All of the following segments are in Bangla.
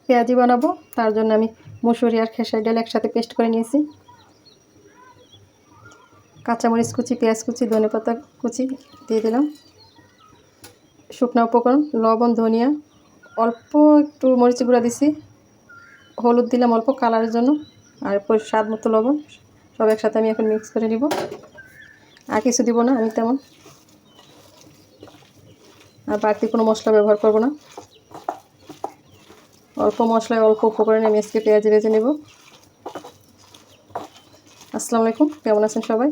পেঁয়াজি বানাবো, তার জন্য আমি মুসুরি আর খেসারি ডাল একসাথে পেস্ট করে নিয়েছি। কাঁচামরিচ কুচি, পেঁয়াজ কুচি, ধনেপাতা কুচি দিয়ে দিলাম। শুকনো উপকরণ লবণ, ধনিয়া, অল্প একটু মরিচ গুঁড়া দিছি, হলুদ দিলাম অল্প কালারের জন্য, আর স্বাদ মতো লবণ। সব একসাথে আমি এখন মিক্স করে নিব। আর কিছু দিব না আমি তেমন, আর বাড়তি কোনো মশলা ব্যবহার করব না। অল্প মশলায় অল্প উপকরণে আমি আজকে পেঁয়াজি ভেজে নেব। আসসালামু আলাইকুম, কেমন আছেন সবাই?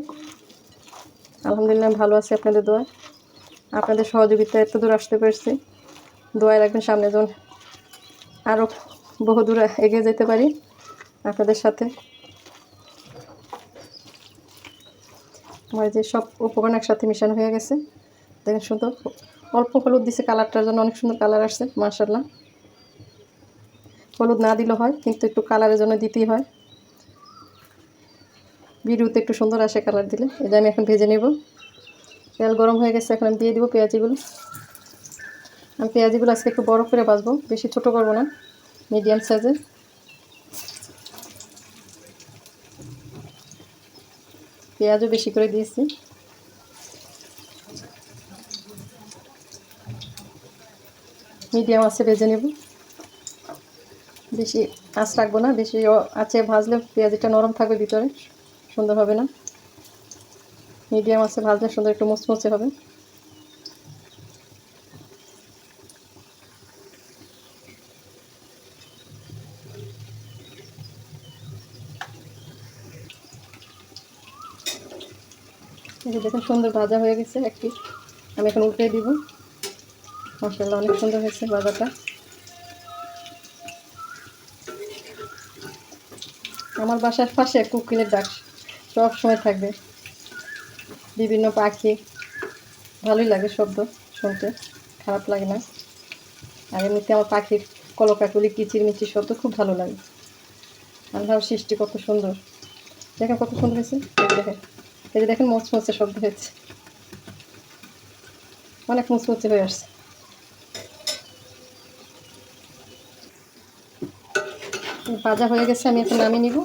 আলহামদুলিল্লাহ ভালো আছি, আপনাদের দোয়ায়। আপনাদের সহযোগিতায় এত দূর আসতে পেরেছি। দোয়ায় রাখবেন সামনে যেন আরও বহু দূর এগিয়ে যেতে পারি আপনাদের সাথে। আমার যে সব উপকরণ একসাথে মিশানো হয়ে গেছে, দেখেন সুন্দর। অল্প হলুদ দিছে কালারটার জন্য, অনেক সুন্দর কালার আসছে মাশাআল্লাহ। হলুদ না দিলেও হয়, কিন্তু একটু কালারের জন্য দিতেই হয়। ভিডিওতে একটু সুন্দর আসে কালার দিলে। এটা আমি এখন ভেজে নেব। তেল গরম হয়ে গেছে, এখন আমি দিয়ে দিব পেঁয়াজিগুলো। আমি পেঁয়াজিগুলো আজকে একটু বড় করে ভাজবো, বেশি ছোট করব না, মিডিয়াম সাইজের। পেঁয়াজও বেশি করে দিয়েছি। মিডিয়াম আছে ভেজে নেব, বেশি আঁচ রাখবো না। বেশি আঁচে ভাজলে পেঁয়াজিটা নরম থাকবে, ভিতরে সুন্দর হবে না। মিডিয়াম আছে ভাজলে সুন্দর একটু মুচমুচে হবে। দেখুন সুন্দর ভাজা হয়ে গেছে একটি, আমি এখন উল্টে দিব। মাশাআল্লাহ অনেক সুন্দর হয়েছে ভাজাটা। আমার বাসার পাশে কোকিলের ডাক সব সময় থাকবে, বিভিন্ন পাখি, ভালোই লাগে শব্দ শুনতে, খারাপ লাগে না। আর এমনিতে আমার পাখির কলকাকলি কিচিরমিচির শব্দ খুব ভালো লাগে। আল্লাহর সৃষ্টি কত সুন্দর, দেখেন কত সুন্দর হয়েছে। দেখেন, এই যে দেখেন মুচমুচে শব্দ হয়েছে, অনেক মুচমুচে হয়ে আসছে। ভাজা হয়ে গেছে, আমি এখন নামিয়ে নিব।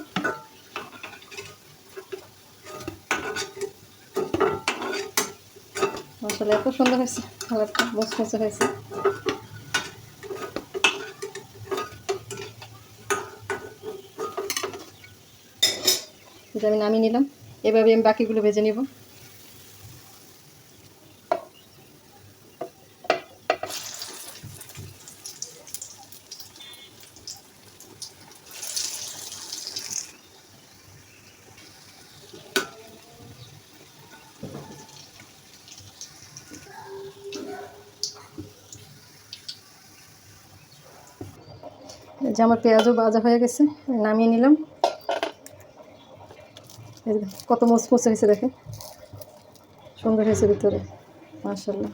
আসলে এত সুন্দর হয়েছে, কালারটা মুচমুচে হয়েছে। এটা আমি নামিয়ে নিলাম। এভাবে আমি বাকিগুলো ভেজে নিব। যে আমার পেঁয়াজও ভাজা হয়ে গেছে, নামিয়ে নিলাম। কত মুচমুচে হয়েছে দেখেন, সুন্দর হয়েছে ভিতরে মাশাআল্লাহ।